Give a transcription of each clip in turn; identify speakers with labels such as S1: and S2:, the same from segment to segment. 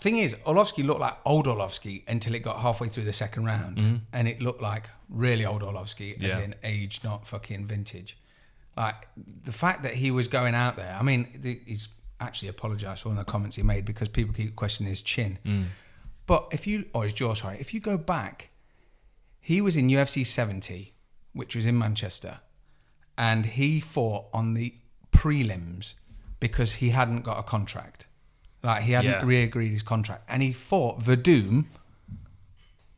S1: Thing is, Arlovski looked like old Arlovski until it got halfway through the second round, and it looked like really old Arlovski, as in age, not fucking vintage. Like, the fact that he was going out there, I mean, he's actually apologised for one of the comments he made because people keep questioning his chin. But or his jaw, sorry. If you go back, he was in UFC 70, which was in Manchester, and he fought on the prelims because he hadn't got a contract. Like, he hadn't re-agreed his contract. And he fought Verdum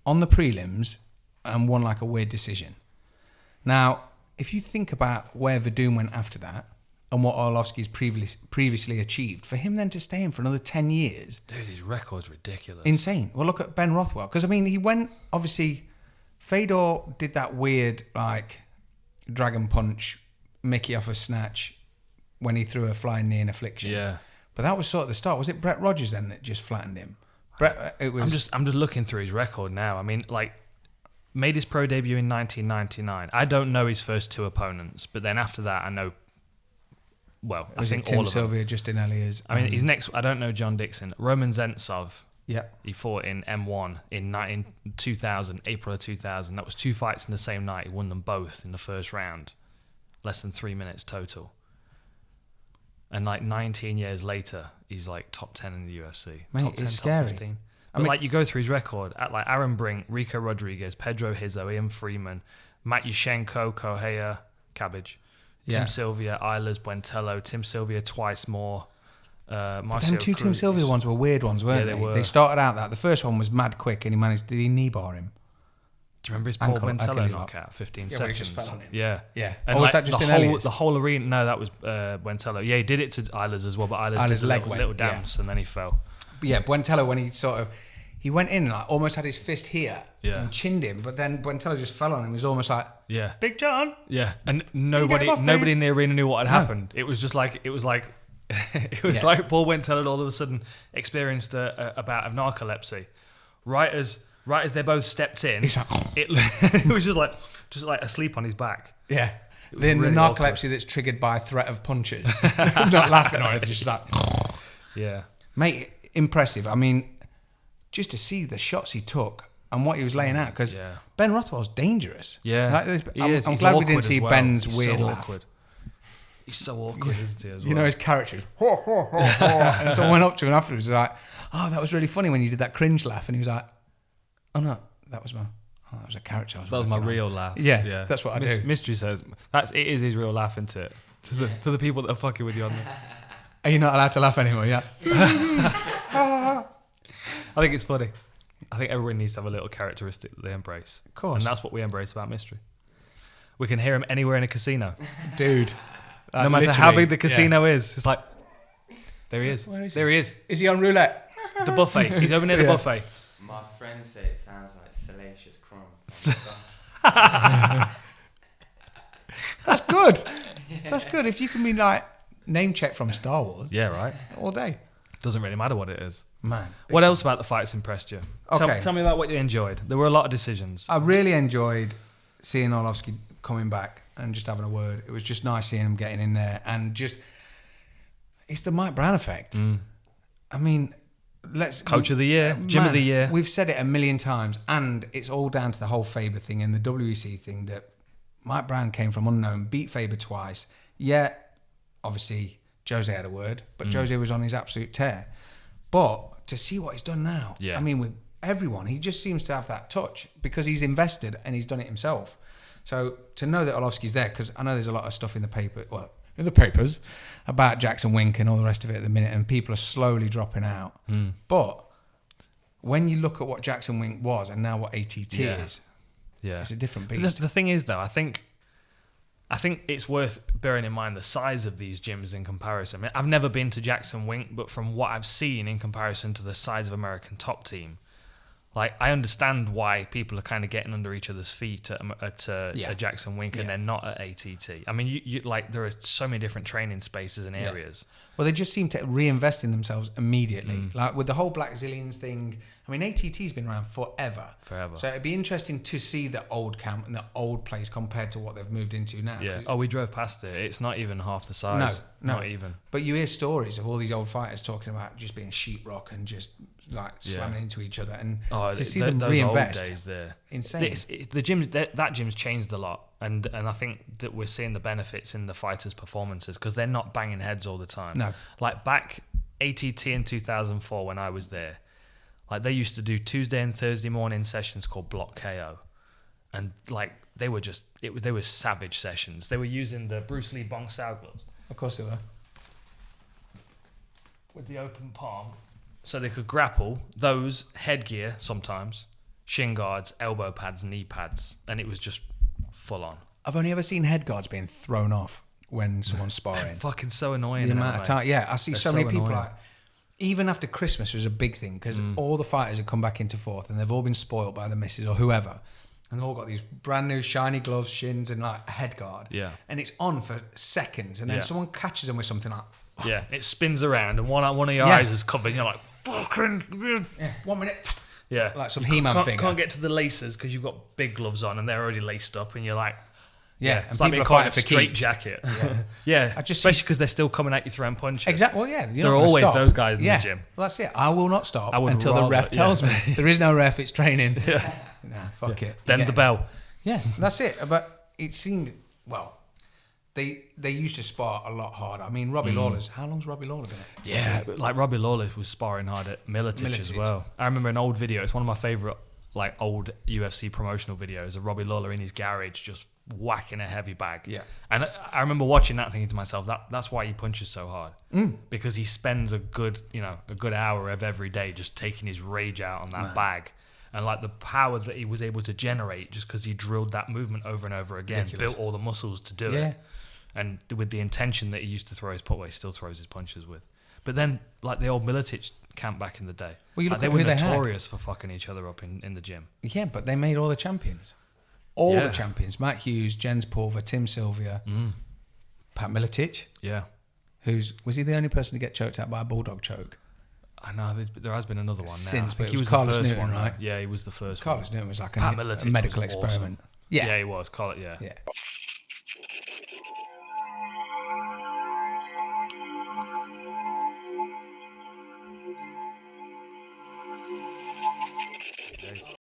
S1: on the prelims and won like a weird decision. Now, if you think about where Verdum went after that and what Arlovski's previously achieved, for him then to stay in for another 10 years...
S2: Dude, his record's ridiculous.
S1: Insane. Well, look at Ben Rothwell. Because, I mean, he went... Obviously, Fedor did that weird, like, dragon punch, Mickey off a snatch when he threw a flying knee in Affliction.
S2: Yeah.
S1: But that was sort of the start. Was it Brett Rogers then that just flattened him?
S2: I'm just looking through his record now. I mean, like... Made his pro debut in 1999. I don't know his first two opponents, but then after that, I know. Well, I think
S1: Tim
S2: all of
S1: Sylvia,
S2: them.
S1: Justin Elias.
S2: I mean, his next. I don't know John Dixon. Roman Zentsov.
S1: Yeah.
S2: He fought in M1 in 2000, April of 2000. That was 2 fights in the same night. He won them both in the first round, less than 3 minutes total. And like 19 years later, he's like top 10 in the UFC.
S1: Mate,
S2: top 10,
S1: it's
S2: top
S1: scary.
S2: 15. But like you go through his record at like Aaron Brink, Rico Rodriguez, Pedro Hizzo, Ian Freeman, Matt Yushchenko, Kohea, Cabbage, Tim Sylvia, Eilers, Buentello, Tim Sylvia twice more. Marcio
S1: Them two Tim Sylvia ones were weird ones, weren't
S2: they?
S1: They
S2: were.
S1: They started out that. The first one was mad quick and did he knee bar him?
S2: Do you remember his Paul Buentello
S1: Achilles
S2: knockout? 15
S1: Yeah,
S2: seconds.
S1: he just fell on him.
S2: Yeah.
S1: Yeah.
S2: And
S1: Or was
S2: like
S1: that Justin Elliott?
S2: the whole arena? No, that was Buentello. Yeah, he did it to Eilers as well, but Eilers did a little dance and then he fell.
S1: But yeah, Buentello, when he went in and like almost had his fist here and chinned him, but then Buentello just fell on him. He was almost like,
S2: Big John. Yeah, and nobody in the arena knew what had happened. It was just like like Paul Buentello all of a sudden experienced a bout of narcolepsy. Right as they both stepped in,
S1: he's like,
S2: it was just like asleep on his back.
S1: Yeah. Then really the narcolepsy awkward. That's triggered by threat of punches. Not laughing or anything, just like,
S2: yeah.
S1: Mate, impressive. I mean, just to see the shots he took and what he was laying out, because Ben Rothwell's dangerous.
S2: Yeah,
S1: I'm glad we didn't see Ben's weird laugh.
S2: Awkward. He's so awkward, isn't he? As well?
S1: You know, his character's and someone went up to him afterwards, was like, "Oh, that was really funny when you did that cringe laugh," and he was like, "Oh no, that was a character.
S2: That was my real laugh."
S1: Yeah, that's what I do.
S2: Mystery says it is his real laugh, isn't it? To the people that are fucking with you on there.
S1: Are you not allowed to laugh anymore? Yeah.
S2: I think it's funny. I think everyone needs to have a little characteristic that they embrace.
S1: Of course.
S2: And that's what we embrace about Mystery. We can hear him anywhere in a casino.
S1: Dude.
S2: No matter how big the casino is. It's like, there he is.
S1: Where is
S2: there he is.
S1: Is he on roulette?
S2: The buffet. He's over near the buffet.
S3: My friends say it sounds like Salacious Crumb.
S1: That's good. That's good. If you can be like name check from Star Wars.
S2: Yeah, right.
S1: All day.
S2: Doesn't really matter what it is.
S1: Man.
S2: What else about the fights impressed you?
S1: Okay.
S2: Tell me about what you enjoyed. There were a lot of decisions.
S1: I really enjoyed seeing Arlovski coming back and just having a word. It was just nice seeing him getting in there and just... It's the Mike Brown effect. I mean,
S2: Coach of the year, Gym of the year.
S1: We've said it a million times, and it's all down to the whole Faber thing and the WEC thing that Mike Brown came from unknown, beat Faber twice. Yeah, obviously, Jose had a word, but Jose was on his absolute tear. But to see what he's done now, I mean, with everyone, he just seems to have that touch because he's invested and he's done it himself. So to know that Arlovski's there, because I know there's a lot of stuff in the papers about Jackson Wink and all the rest of it at the minute, and people are slowly dropping out. But when you look at what Jackson Wink was and now what ATT is, it's a different beast.
S2: The thing is, though, I think it's worth bearing in mind the size of these gyms in comparison. I mean, I've never been to Jackson Wink, but from what I've seen in comparison to the size of American Top Team, like, I understand why people are kind of getting under each other's feet at Jackson Wink and then not at ATT. I mean, you like, there are so many different training spaces and areas.
S1: Well, they just seem to reinvest in themselves immediately. Like with the whole Black Zillions thing, I mean, ATT's been around forever. So it'd be interesting to see the old camp and the old place compared to what they've moved into now.
S2: Yeah. Oh, we drove past it. It's not even half the size.
S1: No.
S2: Not even.
S1: But you hear stories of all these old fighters talking about just being sheetrock and just like slamming into each other. And to see them reinvest.
S2: Old days there.
S1: Insane.
S2: The gym, that gym's changed a lot. And I think that we're seeing the benefits in the fighters' performances because they're not banging heads all the time.
S1: No.
S2: Like back ATT in 2004 when I was there, like they used to do Tuesday and Thursday morning sessions called Block KO. And like they were they were savage sessions. They were using the Bruce Lee Bong Sao gloves.
S1: Of course they were.
S2: With the open palm. So they could grapple, those, headgear sometimes, shin guards, elbow pads, knee pads. And it was just full on.
S1: I've only ever seen head guards being thrown off when someone's sparring.
S2: Fucking so annoying.
S1: The amount of time. Yeah, I see so many people
S2: annoying.
S1: like, even after Christmas was a big thing because all the fighters had come back into fourth and they've all been spoiled by the missus or whoever. And they've all got these brand new shiny gloves, shins and like a head guard.
S2: Yeah.
S1: And it's on for seconds and then someone catches them with something like...
S2: Yeah, it spins around and one of your eyes is covered and you're like, fucking...
S1: Yeah, 1 minute...
S2: Yeah.
S1: Like some He-Man figure.
S2: Can't get to the laces because you've got big gloves on and they're already laced up and you're like...
S1: Yeah,
S2: it's like being caught in a straight jacket. Yeah, especially because they're still coming at you throwing punches.
S1: Exactly. Well, yeah,
S2: there are always those guys in the gym.
S1: Well, that's it. I will not stop until the ref tells me. There is no ref. It's training. Nah, fuck it.
S2: Then the bell.
S1: Yeah, that's it. But it seemed they used to spar a lot harder. I mean, Robbie Lawler's. How long's Robbie Lawler been at?
S2: Yeah, like Robbie Lawler was sparring hard at Miletich as well. I remember an old video. It's one of my favorite like old UFC promotional videos of Robbie Lawler in his garage just whacking a heavy bag.
S1: Yeah.
S2: And I remember watching that thinking to myself, that's why he punches so hard. Because he spends a good hour of every day just taking his rage out on that bag. And like the power that he was able to generate just because he drilled that movement over and over again, built all the muscles to do it. And with the intention that he used to throw his punches, he still throws his punches with. But then like the old Miletich camp back in the day,
S1: well, you look
S2: they
S1: at
S2: were
S1: who
S2: notorious for fucking each other up in the gym.
S1: Yeah, but they made all the champions. All the champions. Matt Hughes, Jens Pulver, Tim Sylvia, Pat Miletich.
S2: Yeah.
S1: Was he the only person to get choked out by a bulldog choke?
S2: I know, there has been another one now.
S1: But he was Carlos Newton,
S2: one,
S1: right?
S2: Yeah, he was the first
S1: Carlos Newton was like
S2: Pat
S1: a
S2: Miletich
S1: medical
S2: was
S1: experiment.
S2: Awesome. Yeah, he was. Yeah.